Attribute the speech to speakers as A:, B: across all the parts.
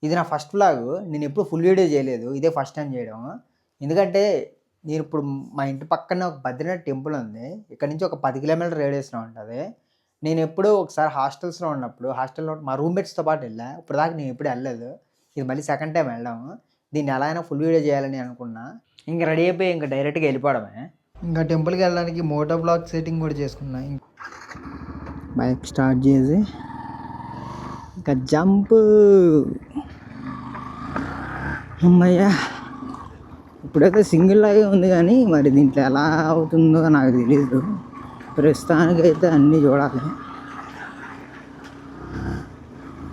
A: ఇది నా first vlog. నేనెప్పుడు ఫుల్ వీడియో జేయలేదు. ఇదే ఫస్ట్ టైమ్ జేయడం. ఎందుకంటే, నేనిప్పుడు మా ఇంటి పక్కనే ఒక బద్రీనాథ్ టెంపుల్ ఉంది. ఇక్కడి నుంచి ఒక 10 కిలోమీటర్ల రేడియస్‌లో ఉంటది. నేనెప్పుడో ఒకసారి హాస్టల్స్‌లో ఉన్నప్పుడు, హాస్టల్‌లో మా రూమ్‌మేట్స్‌తో పాటు ఎళ్ళా. ఇప్పటిదాకా నేనెప్పుడు ఎళ్ళలేదు. ఇది మళ్ళీ సెకండ్ టైమ్ ఎళ్ళడం. దీన్ని ఎలా అయినా ఫుల్ వీడియో జేయాలని అనుకున్నా. ఇంక రెడీ అయిపోయి ఇంక డైరెక్ట్‌గా ఎళ్ళిపోవడమే. ఇంకా టెంపుల్‌కెళ్ళడానికి మోటో వ్లాగ్ సెట్టింగ్ గూడా చేసుకున్నా. బైక్ స్టార్ట్ జేసి ఇంకా జంపు. హమ్మయ్య! ఇప్పుడైతే సింగిల్ లాగే ఉంది గానీ, మరి దీంట్లో ఎలా అవుతుందో నాకు తెలీదు. ప్రస్తుతానికైతే అన్నీ చూడాలి.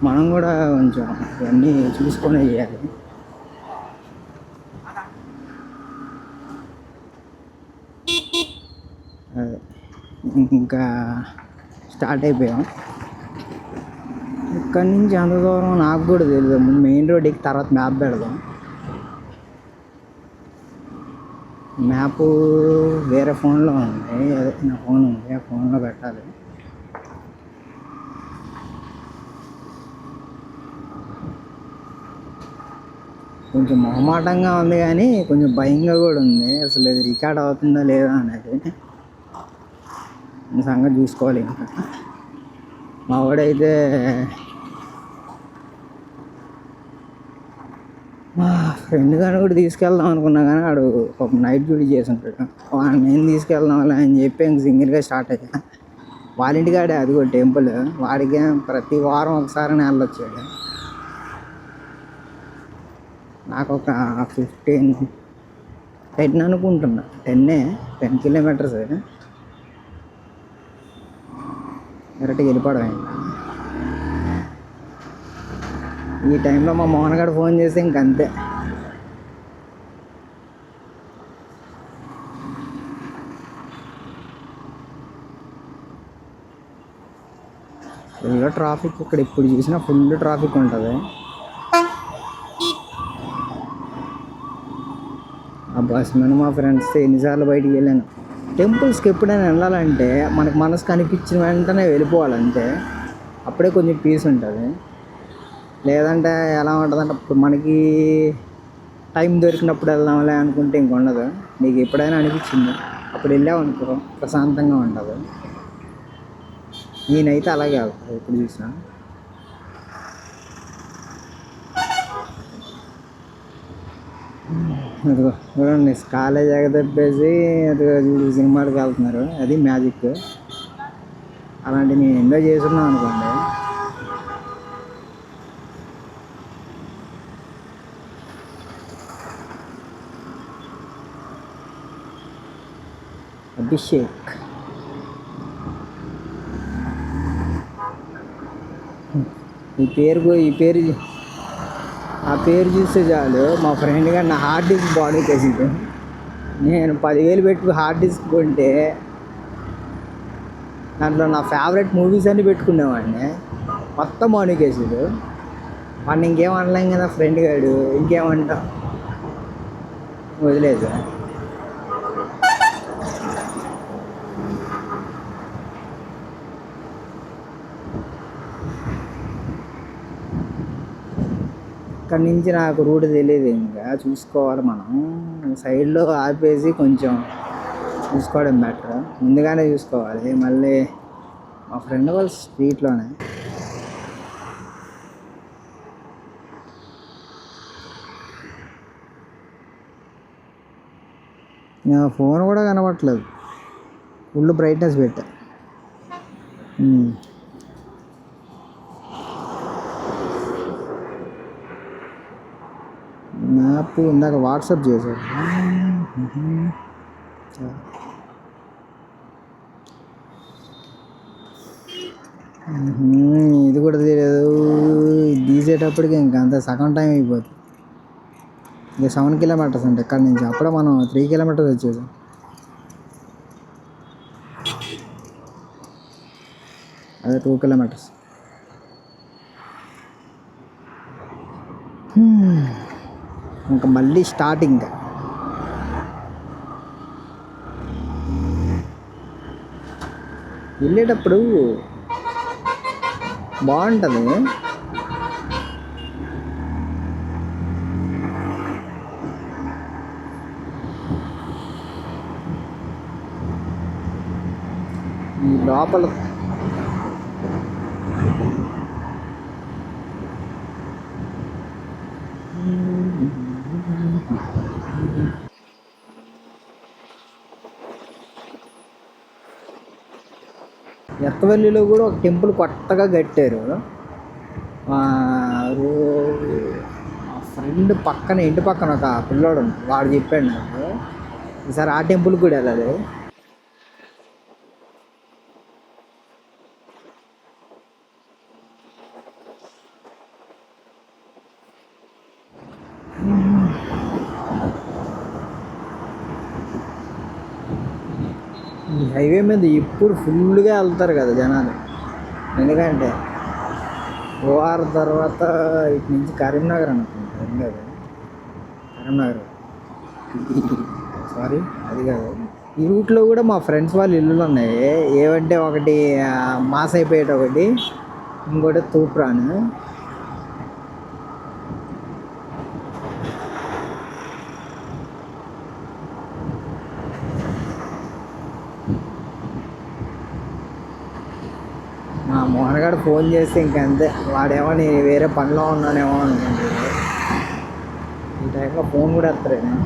A: మనం కూడా కొంచెం ఇవన్నీ చూసుకొనే చేయాలి. అదే ఇంకా స్టార్ట్ అయిపోయాం. ఇక్కడి నుంచి అంత దూరం నాకు కూడా తెలియదు. ముందు మెయిన్ రోడ్ ఎక్కి తర్వాత మ్యాప్ పెడదాం. మ్యాపు వేరే ఫోన్లో ఉంది. అదే నా ఫోన్ ఉంది, ఆ ఫోన్లో పెట్టాలి. కొంచెం మొహమాటంగా ఉంది కానీ కొంచెం భయంగా కూడా ఉంది. అసలు ఇది రికార్డ్ అవుతుందా లేదా అనేది సంగతి చూసుకోవాలి. ఇంకా మా వాడైతే మా ఫ్రెండ్ గాని కూడా తీసుకెళ్దాం అనుకున్నా కానీ వాడు ఒక నైట్ డ్యూటీ చేసి ఉంటాడు. వాడిని నేను తీసుకెళ్దాం అని చెప్పి ఇంక సింగిల్గా స్టార్ట్ అయ్యా. వాళ్ళ ఇంటికాడే అది కూడా టెంపుల్. వాడికి ప్రతి వారం ఒకసారి వెళ్ళొచ్చాడు. నాకు ఒక 10 అనుకుంటున్నా. 10 కిలోమీటర్స్ డైరెక్ట్గా వెళ్ళిపోవడం. ఈ టైంలో మా మోహన్ గారు ఫోన్ చేస్తే ఇంకంతే. ఫుల్ ట్రాఫిక్ ఇక్కడ. ఇప్పుడు చూసినా ఫుల్ ట్రాఫిక్ ఉంటుంది. ఆ బస్ మీద మా ఫ్రెండ్స్తో ఎన్నిసార్లు బయటికి వెళ్ళాను. టెంపుల్స్కి ఎప్పుడైనా వెళ్ళాలంటే మనకు మనసు కనిపించిన వెంటనే వెళ్ళిపోవాలంటే అప్పుడే కొంచెం పీస్ ఉంటుంది. లేదంటే ఎలా ఉంటుందంటే అప్పుడు మనకి టైం దొరికినప్పుడు వెళ్దాంలే అనుకుంటే ఇంక ఉండదు. నీకు ఎప్పుడైనా అనిపించింది అప్పుడు వెళ్ళామనుకో ప్రశాంతంగా ఉంటుంది. నేనైతే అలాగే వెళ్తాను ఎప్పుడు చూసినా. అదిగో చూడండి, కాలేజ్ ఎగదప్పేసి అదిగో సినిమాలకు వెళ్తున్నారు. అది మ్యాజిక్. అలాంటివి నేను ఎంజాయ్ చేస్తున్నాను అనుకోండి. అభిషేక్ ఆ పేరు చూస్తే చాలు మా ఫ్రెండ్ గారు నా హార్డ్ డిస్క్ బాడీ కేసిండు. నేను 10,000 పెట్టి హార్డ్ డిస్క్ కొంటే దాంట్లో నా ఫేవరెట్ మూవీస్ అన్నీ పెట్టుకునేవాడిని. మొత్తం బాణికేసాడు. వాడిని ఇంకేమనలేం కదా, ఫ్రెండ్ గారు. ఇంకేమంటా వదిలేదు. అక్కడి నుంచి నాకు రూట్ తెలియదు. ఇంకా చూసుకోవాలి. మనం సైడ్లో ఆపేసి కొంచెం చూసుకోవడం బెటర్. ముందుగానే చూసుకోవాలి. మళ్ళీ మా ఫ్రెండ్ వాళ్ళ స్ట్రీట్లోనే నా ఫోన్ కూడా కనబడట్లేదు. ఫుల్ బ్రైట్నెస్ పెట్టా. మ్యాప్ ఇందాక వాట్సాప్ చేశారు. ఇది కూడా తెలియదు. తీసేటప్పటికి ఇంకా అంత సగం టైం అయిపోతుంది. ఇంకా 7 కిలోమీటర్స్ అంటే ఇక్కడ నుంచి. అప్పుడే మనం 3 కిలోమీటర్స్ వచ్చేసాం. అదే 2 కిలోమీటర్స్. ఇంకా మళ్ళీ స్టార్టింగ్. వెళ్ళేటప్పుడు బాగుంటుంది. ఈ లోపల ఎత్తవల్లిలో కూడా ఒక టెంపుల్ కొత్తగా కట్టారు. మా ఫ్రెండ్ పక్కన ఇంటి పక్కన ఒక పిల్లోడు వాడు చెప్పాడు నాకు, ఈసారి ఆ టెంపుల్కి కూడా వెళ్ళాలి. ఈ హైవే మీద ఇప్పుడు ఫుల్గా వెళ్తారు కదా జనాలు, ఎందుకంటే ఓఆర్ తర్వాత ఇటు నుంచి కరీంనగర్ అనుకుంటా, ఏం కాదు కరీంనగర్, సారీ అది కాదు. ఈ రూట్లో కూడా మా ఫ్రెండ్స్ వాళ్ళ ఇల్లులు ఉన్నాయి. ఏవంటే ఒకటి మాస్ అయిపోయేట, ఒకటి ఇంకోటి తూప్రాను. మా మోహన్గాడు ఫోన్ చేస్తే ఇంకంతే, వాడేమో నేను వేరే పనిలో ఉన్నానేమో అనుకుంటుంది. ఈ టైంలో ఫోన్ కూడా ఎత్తలేను.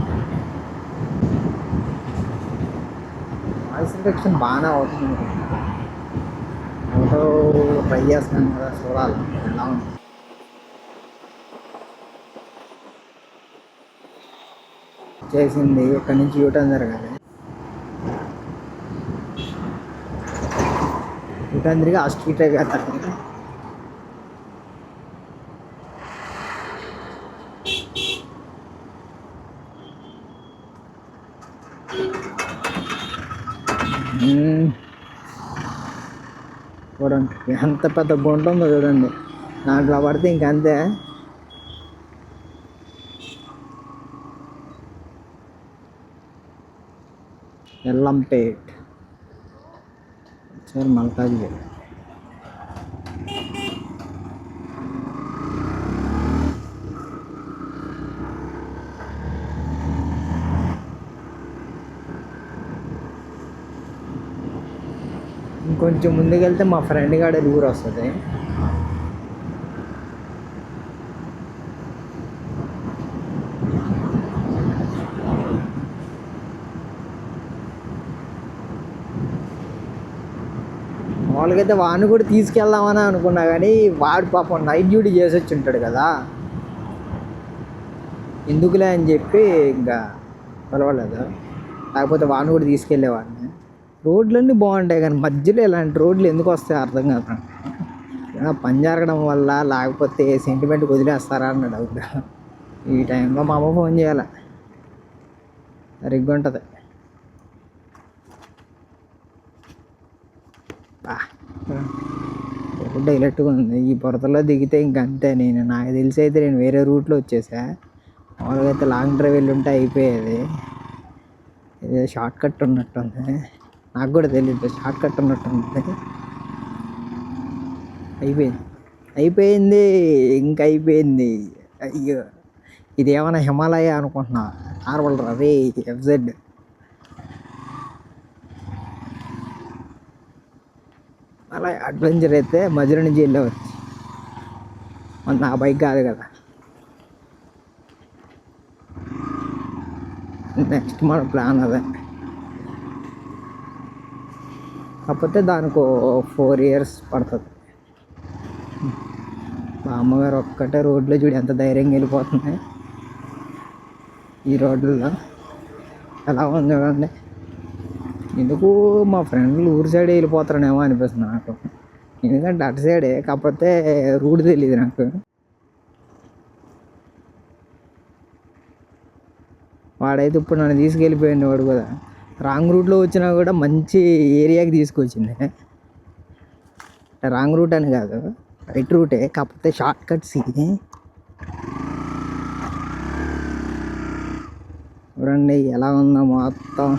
A: వాయిస్ ఇన్ఫెక్షన్ బాగానే అవుతుంది. ఫోటో ట్రై చేస్తాను కదా, చూడాలి ఎలా ఉంది. చేసింది ఇక్కడి నుంచి యూటర్న్ జరగాలి. యూటర్న్ తిరిగి ఆ స్ట్రీట్ అయిపోతాను. చూడండి ఎంత పెద్ద గుంట ఉందో చూడండి, దాంట్లో పడితే ఇంకంతే. ఎల్లంపేట్ సరే మల్కాజ్గిరి. ఇంకొంచెం ముందుకెళ్తే మా ఫ్రెండ్ గాడి ఊరు వస్తుంది. మామూలుగా అయితే వాడిని కూడా తీసుకెళ్దామని అనుకున్నా, కానీ వాడు పాపం నైట్ డ్యూటీ చేసి వచ్చి ఉంటాడు కదా, ఎందుకులే అని చెప్పి ఇంకా పిలవలేదు. లేకపోతే వాడిని కూడా తీసుకెళ్ళేవాడిని. రోడ్లన్నీ బాగుంటాయి కానీ మధ్యలో ఇలాంటి రోడ్లు ఎందుకు వస్తాయి అర్థం కాదు. పని జరగడం వల్ల, లేకపోతే సెంటిమెంట్కి వదిలేస్తారా అన్నాడు అవుతా. ఈ టైంలో మా అమ్మ ఫోన్ చేయాలి, సరిగ్గా ఉంటుంది. రోడ్డు హైలెట్గా ఉంది. ఈ పొరతలో దిగితే ఇంకంతే. నాకు తెలిసి అయితే నేను వేరే రూట్లో వచ్చేసా. మామూలుగా అయితే లాంగ్ డ్రైవ్ వెళ్ళి ఉంటే అయిపోయేది. ఇదే షార్ట్ కట్ ఉన్నట్టుంది, నాకు కూడా తెలియదు షార్ట్ కట్ ఉన్నట్టుంది. అయిపోయింది ఇంక అయిపోయింది. అయ్యో, ఇది ఏమైనా హిమాలయ అనుకుంటున్నా, నార్మల్ రే ఎఫ్జెడ్. అలా అడ్వెంచర్ అయితే మధ్యలో నుంచి వెళ్ళవచ్చు, మన నా బైక్ కాదు కదా. నెక్స్ట్ మన ప్లాన్ అదే, కాకపోతే దానికి 4 years పడుతుంది. మా అమ్మగారు ఒక్కటే రోడ్లో చూడు ఎంత ధైర్యంగా వెళ్ళిపోతుంది. ఈ రోడ్లలో ఎలా ఉంది చూడండి. ఎందుకు మా ఫ్రెండ్లు ఊరి సైడ్ వెళ్ళిపోతారనేమో అనిపిస్తుంది నాకు, ఎందుకంటే అటు సైడే, కాకపోతే రూట్ తెలియదు నాకు. వాడైతే ఇప్పుడు నన్ను తీసుకెళ్ళిపోయింది, వాడు కూడా రాంగ్ రూట్లో వచ్చినా కూడా మంచి ఏరియాకి తీసుకొచ్చింది. రాంగ్ రూట్ అని కాదు, రైట్ రూటే, కాకపోతే షార్ట్ కట్స్. చూడండి ఎలా ఉందో మొత్తం.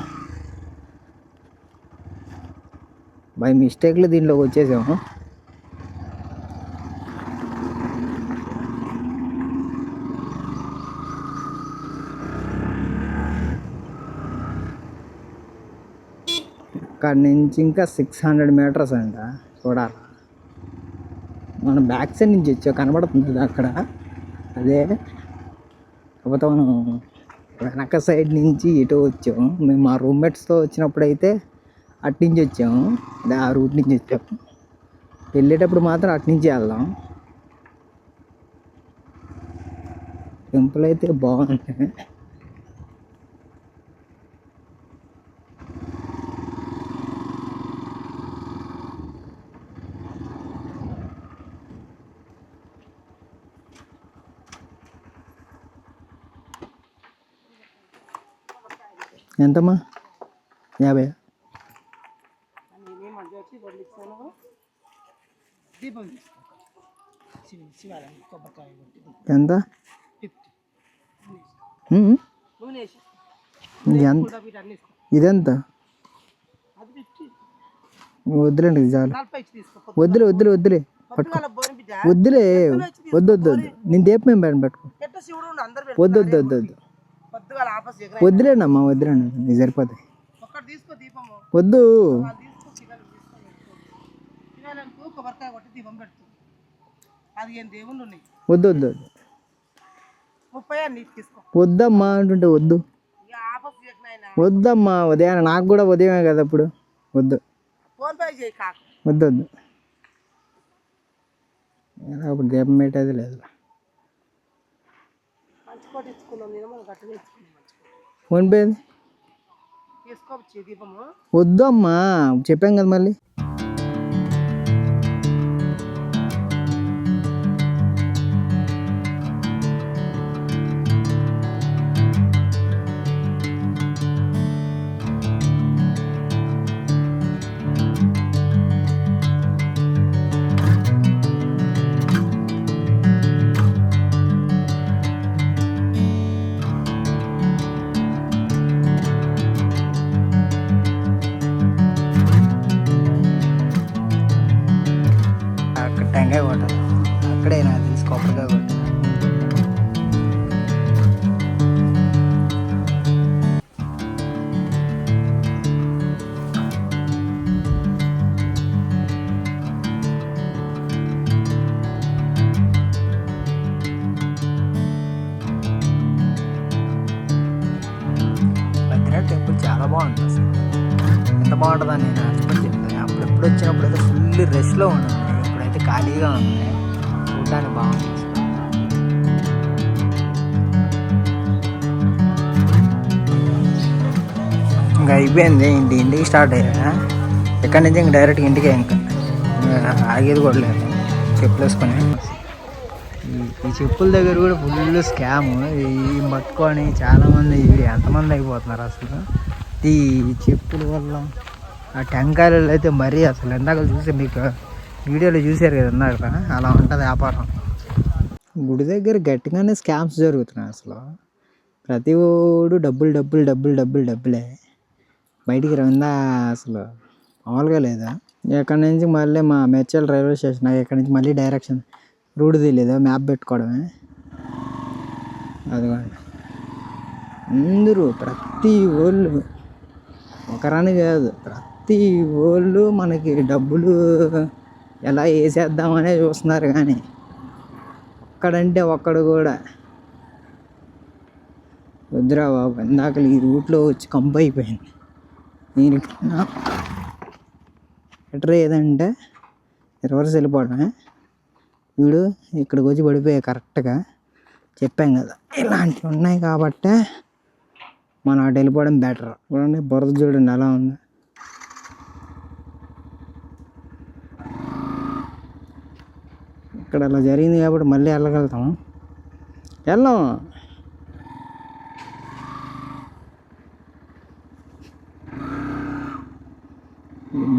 A: బై మిస్టేక్లో దీంట్లోకి వచ్చేసాము. అక్కడి నుంచి ఇంకా 600 మీటర్స్ అంట చూడాలి. మనం బ్యాక్ సైడ్ నుంచి వచ్చాం, కనబడుతుంది అక్కడ. అదే కాకపోతే మనం వెనక సైడ్ నుంచి ఇటు వచ్చాము. మేము మా రూమ్మేట్స్తో వచ్చినప్పుడైతే అట్నుంచి వచ్చాము, అదే ఆ రూట్ నుంచి వచ్చాము. వెళ్ళేటప్పుడు మాత్రం అట్నుంచి వెళ్దాం. టెంపుల్ అయితే బాగుంది. ఎంతమ్మా? 50. ఎంత? ఇదెంత? వద్దులేండి, చాలు. వద్దులే వద్దులే వద్దులే వద్దులే, వద్దు వద్దు వద్దు. నేను దీపం మేము పెట్టుకో. వద్దు వద్దు వద్దు వద్దు వద్దులేండి అమ్మా, వద్దులేండి, ఇది సరిపోతాయి. వద్దు వద్దు వద్దు వద్దమ్మా అంటుంటే వద్దు. వద్దమ్మా, ఉదయాన్నే నాకు కూడా ఉదయమే కదా ఇప్పుడు. వద్దు వద్దు వద్దు. అప్పుడు దీపం పెట్టేది లేదు. ఫోన్పే వద్దు అమ్మా, చెప్పాం కదా మళ్ళీ. టెంకాయ కొట్టాలి అక్కడే, నాకు తెలిసి కొబ్బరికాయ కొట్టాలి. బద్రీనాథ్ టెంపుల్ చాలా బాగుంటుంది అసలు. ఎంత బాగుంటుందని నేను ఆశపడి చెప్తాను. అప్పుడెప్పుడు వచ్చినప్పుడు అయితే ఫుల్ రష్లో ఉన్నాను, ఇప్పుడైతే ఖాళీగా ఉంది, చూడడానికి బాగుంది. ఇంకా అయిపోయింది, ఇంటికి స్టార్ట్ అయ్యా. ఎక్కడి నుంచి ఇంక డైరెక్ట్గా ఇంటికే, ఇంకా ఆగేది కూడా లేదు. చెప్పులు వేసుకొని ఈ చెప్పుల దగ్గర కూడా ఫుల్ స్కామ్. ఈ పట్టుకొని చాలామంది ఎంతమంది అయిపోతున్నారు అసలు ఈ చెప్పుల వల్ల. ఆ టెంకాయలలో అయితే మరీ అసలు ఎందాక చూసి మీకు వీడియోలో చూసారు కదా ఇందాక, అలా ఉంటుంది వ్యాపారం. గుడి దగ్గర గట్టిగానే స్కామ్స్ జరుగుతున్నాయి అసలు. ప్రతి ఓడు డబ్బులు డబ్బులు డబ్బులు డబ్బులు డబ్బులే. బయటికి రందా అసలు మామూలుగా లేదా. ఎక్కడి నుంచి మళ్ళీ మా మేడ్చల్ రైల్వే స్టేషన్, ఎక్కడి నుంచి మళ్ళీ డైరెక్షన్ రూట్ తెలియదు, మ్యాప్ పెట్టుకోవడమే. అదిగోండి అందరూ ప్రతి ఓళ్ళు ఒకరని కాదు, ప్రతి ఓళ్ళు మనకి డబ్బులు ఎలా వేసేద్దామనే చూస్తున్నారు. కానీ ఒక్కడంటే ఒక్కడు కూడా వద్దురా బాబు. ఇందాక ఈ రూట్లో వచ్చి కంపు అయిపోయింది. దీనికన్నా బెటర్ ఏదంటే రివర్స్ వెళ్ళిపోవడమే. వీడు ఇక్కడికి వచ్చి పడిపోయా కరెక్ట్గా. చెప్పాం కదా ఇలాంటివి ఉన్నాయి కాబట్టే మనం అటు వెళ్ళిపోవడం బెటర్. చూడండి బురద చూడండి ఎలా ఉంది. ఇక్కడ అలా జరిగింది కాబట్టి మళ్ళీ వెళ్ళగలుగుతాం, వెళ్ళాం.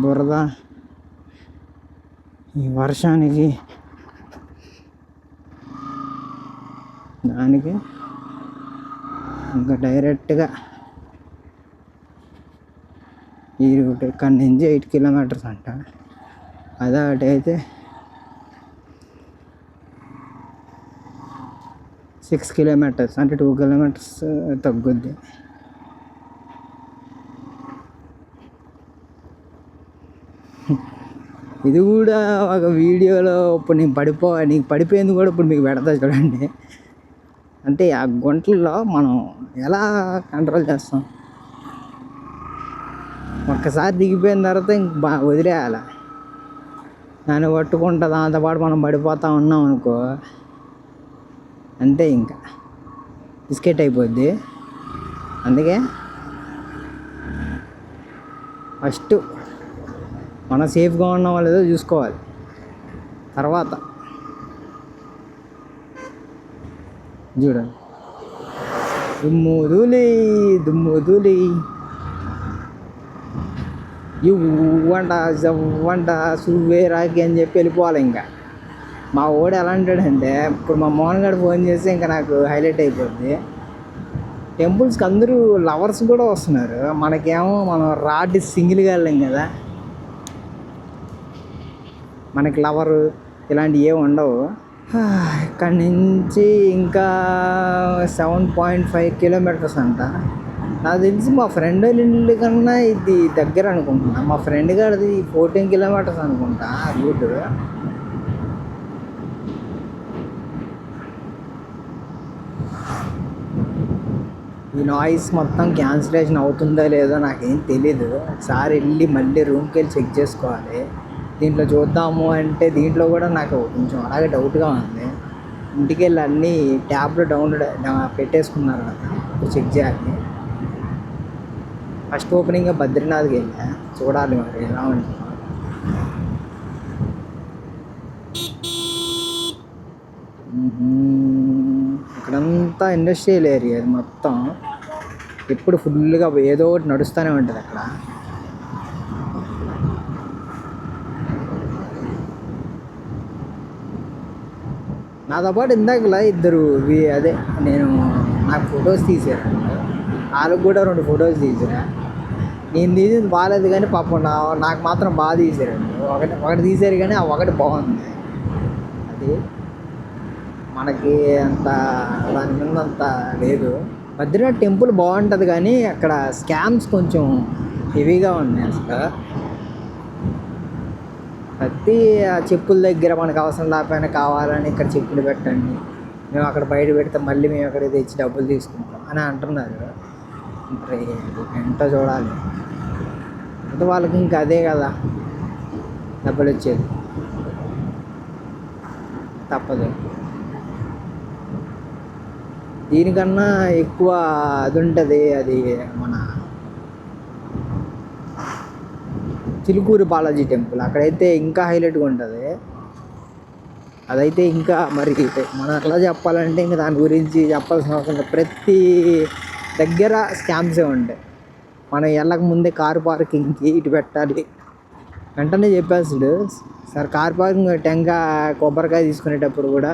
A: బురద ఈ వర్షానికి దానికి ఇంకా డైరెక్ట్గా ఈ రూట్ ఇక్కడి నుంచి 8 కిలోమీటర్స్ అంట. అదే అటైతే 6 కిలోమీటర్స్, అంటే 2 కిలోమీటర్స్ తగ్గుద్ది. ఇది కూడా ఒక వీడియోలో ఇప్పుడు నీకు పడిపోయింది కూడా ఇప్పుడు మీకు పెడతా చూడండి. అంటే ఆ గుంటల్లో మనం ఎలా కంట్రోల్ చేస్తాం? ఒక్కసారి దిగిపోయిన తర్వాత ఇంక వదిలేయాలి. దాన్ని పట్టుకుంటా దాంతోపాటు మనం పడిపోతూ ఉన్నాం అనుకో, అంతే ఇంకా బిస్కెట్ అయిపోద్ది. అందుకే ఫస్ట్ మనం సేఫ్గా ఉన్నామో లేదో చూసుకోవాలి. తర్వాత చూడండి, దుమ్ము ఇవ్వంట జవ్వంట సువ్వేరాకి అని చెప్పి వెళ్ళిపోవాలి. ఇంకా మా వాడు ఎలా అంటాడంటే, ఇప్పుడు మా మోహన్ గారు ఫోన్ చేస్తే ఇంకా నాకు హైలైట్ అయిపోద్ది. టెంపుల్స్కి అందరూ లవర్స్ కూడా వస్తున్నారు, మనకేమో మనం రాడ్ సింగిల్గా వెళ్ళాం కదా, మనకి లవరు ఇలాంటివి ఏమి ఉండవు. ఇక్కడి నుంచి ఇంకా 7.5 కిలోమీటర్స్ అంట. నాకు తెలిసి మా ఫ్రెండ్ ఇల్లు కన్నా ఇది దగ్గర అనుకుంటున్నా. మా ఫ్రెండ్ గారిది 14 కిలోమీటర్స్ అనుకుంటా రూట్. ఈ నాయిస్ మొత్తం క్యాన్సిలేషన్ అవుతుందో లేదో నాకేం తెలీదు. ఒకసారి వెళ్ళి మళ్ళీ రూమ్కి వెళ్ళి చెక్ చేసుకోవాలి. దీంట్లో చూద్దాము అంటే దీంట్లో కూడా నాకు కొంచెం అలాగే డౌట్గా ఉంది. ఇంటికి వెళ్ళి అన్నీ ట్యాబ్లో డౌన్లోడ్ పెట్టేసుకున్నారు కదా, ఇప్పుడు చెక్ చేయాలి. ఫస్ట్ ఓపెనింగ్గా బద్రీనాథ్కి వెళ్ళా, చూడాలి మరి ఎలా ఉంటుంది. ఇక్కడంతా ఇండస్ట్రియల్ ఏరియా అది మొత్తం. ఎప్పుడు ఫుల్గా ఏదో ఒకటి నడుస్తూనే ఉంటుంది అక్కడ. నాతో పాటు ఇందాకలా ఇద్దరు అదే నాకు ఫొటోస్ తీసారు. వాళ్ళకు కూడా 2 ఫొటోస్ తీసారు. నేను తీసింది బాగాలేదు కానీ పాపం నాకు మాత్రం బాగా తీసారండి. ఒకటి తీసారు కానీ ఆ ఒకటి బాగుంది. అది మనకి అంత దాని మీద అంత లేదు. బద్రీనాథ్ టెంపుల్ బాగుంటుంది కానీ అక్కడ స్కామ్స్ కొంచెం హెవీగా ఉన్నాయి అసలు. ప్రతి ఆ చెప్పుల దగ్గర మనకు అవసరం లేకపోయినా కావాలని ఇక్కడ చెప్పులు పెట్టండి, మేము అక్కడ బయట పెడితే మళ్ళీ మేము అక్కడ తెచ్చి డబ్బులు తీసుకుంటాం అని అంటున్నారు. ఎంతో చూడాలి అంటే వాళ్ళకి ఇంకా అదే కదా డబ్బులు వచ్చేది, తప్పదు. దీనికన్నా ఎక్కువ అది ఉంటుంది. అది మన చిలుకూరు బాలాజీ టెంపుల్, అక్కడైతే ఇంకా హైలైట్గా ఉంటుంది. అదైతే ఇంకా మరి మనం అట్లా చెప్పాలంటే ఇంకా దాని గురించి చెప్పాల్సిన అవసరం. ప్రతి దగ్గర స్కామ్సే ఉంటాయి. మనం వెళ్ళక ముందే కారు పార్కింగ్కి ఇటు పెట్టాలి వెంటనే చెప్పేస్తాడు సార్. కార్ పార్కింగ్ కొబ్బరికాయ తీసుకునేటప్పుడు కూడా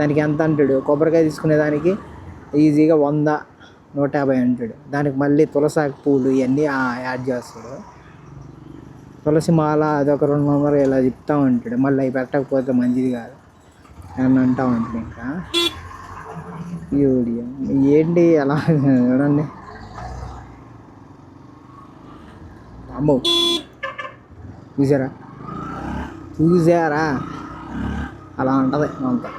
A: దానికి ఎంత అంటాడు, కొబ్బరికాయ తీసుకునేదానికి ఈజీగా 100, 150 అంటాడు. దానికి మళ్ళీ తులసాకు పూలు ఇవన్నీ యాడ్ చేస్తాడు. తులసి మాల అదొక 200 ఇలా చెప్తా ఉంటాడు. మళ్ళీ అవి పెట్టకపోతే మంచిది కాదు అని అంటూ ఉంటాడు. ఇంకా ఏంటి అలా చూడండి అమ్మో, చూసారా అలా ఉంటుంది అంతా.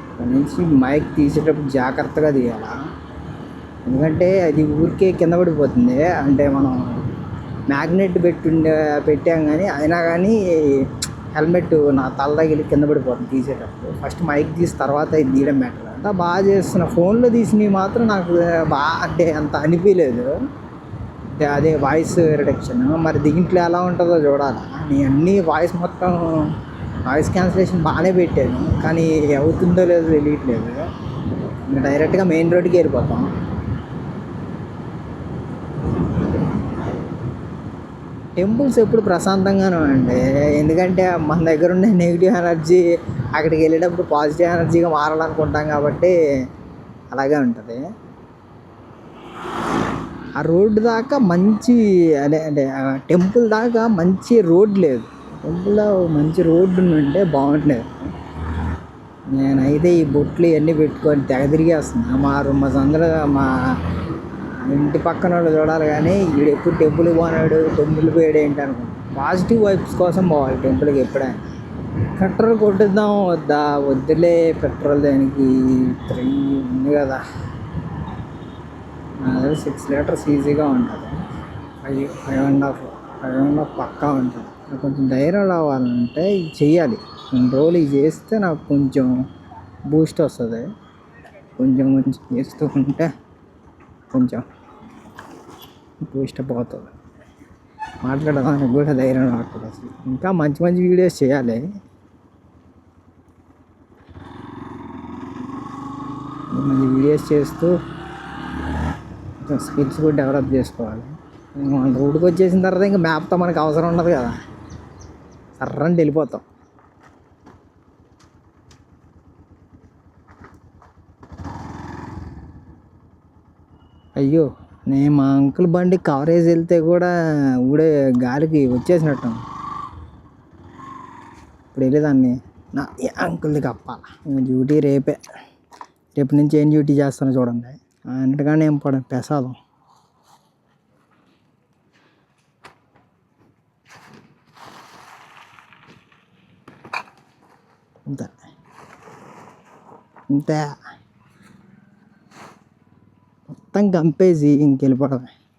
A: అక్కడి నుంచి మైక్ తీసేటప్పుడు జాగ్రత్తగా తీయాలా, ఎందుకంటే అది ఊరికే కింద పడిపోతుంది. అంటే మనం మ్యాగ్నెట్ పెట్టాం కానీ అయినా కానీ హెల్మెట్ నా తల తగిలి కింద పడిపోతుంది తీసేటప్పుడు. ఫస్ట్ మైక్ తీసి తర్వాత ఇది తీయడం బెటర్. అంతా బాగా చేస్తున్నా. ఫోన్లో తీసినవి మాత్రం నాకు బాగా అంటే అంత అనిపించలేదు. అదే వాయిస్ రిడక్షన్. మరి దీంట్లో ఎలా ఉంటుందో చూడాలి. నేను అన్నీ మొత్తం వాయిస్ క్యాన్సిలేషన్ బాగానే పెట్టాను కానీ అవుతుందో లేదో తెలియట్లేదు. ఇంకా డైరెక్ట్గా మెయిన్ రోడ్డుకి వెళ్ళిపోతాం. టెంపుల్స్ ఎప్పుడు ప్రశాంతంగానే ఉండే, ఎందుకంటే మన దగ్గర ఉండే నెగిటివ్ ఎనర్జీ అక్కడికి వెళ్ళేటప్పుడు పాజిటివ్ ఎనర్జీగా మారాలనుకుంటాం కాబట్టి అలాగే ఉంటుంది. ఆ రోడ్డు దాకా మంచి అంటే టెంపుల్ దాకా మంచి రోడ్ లేదు. టెంపుల్లో మంచి రోడ్డు ఉంటే బాగుంటుంది. నేనైతే ఈ బొట్లు ఇవన్నీ పెట్టుకొని తెగ తిరిగేస్తున్నా. మా సందులో మా ఇంటి పక్కన వాళ్ళు చూడాలి కానీ వీడు ఎప్పుడు టెంపుల్ పోయాడు, టెంపుల్ పోయాడు ఏంటి అనుకుంటా. పాజిటివ్ వైబ్స్ కోసం పోవాలి టెంపుల్కి ఎప్పుడైనా. పెట్రోల్ కొట్టిద్దాం వద్దా, వద్దులే పెట్రోల్ దానికి 3 ఉంది కదా, నా దగ్గర 6 లీటర్స్ ఈజీగా ఉంటుంది. 5.5 పక్కా ఉంటుంది. నాకు కొంచెం ధైర్యం రావాలంటే ఇది చెయ్యాలి. కొన్ని రోజులు ఇది చేస్తే నాకు కొంచెం బూస్ట్ వస్తుంది. కొంచెం కొంచెం చేస్తూ ఉంటే కొంచెం బూస్ట్ పోతుంది. మాట్లాడడానికి కూడా ధైర్యం రావట్లేదు అసలు. ఇంకా మంచి మంచి వీడియోస్ చేయాలి. మంచి వీడియోస్ చేస్తూ కొంచెం స్కిల్స్ కూడా డెవలప్ చేసుకోవాలి. మన రోడ్డుకి వచ్చేసిన తర్వాత ఇంకా మ్యాప్తో మనకు అవసరం ఉండదు కదా, సర్రంటే వెళ్ళిపోతాం. అయ్యో, నేను మా అంకుల్ బండి కవరేజ్ వెళ్తే కూడా ఊడే గాలికి వచ్చేసినట్టు. ఇప్పుడు వెళ్ళేదాన్ని నా అంకుల్ది కప్పాల. డ్యూటీ రేపే. రేపు నుంచి ఏం డ్యూటీ చేస్తానో చూడండి. అన్నిటికన్నా ఇంపార్టెంట్ ప్రసాదం. అంతే అంతే, మొత్తం కంపేసి ఇంకెళ్ళిపోవడమే.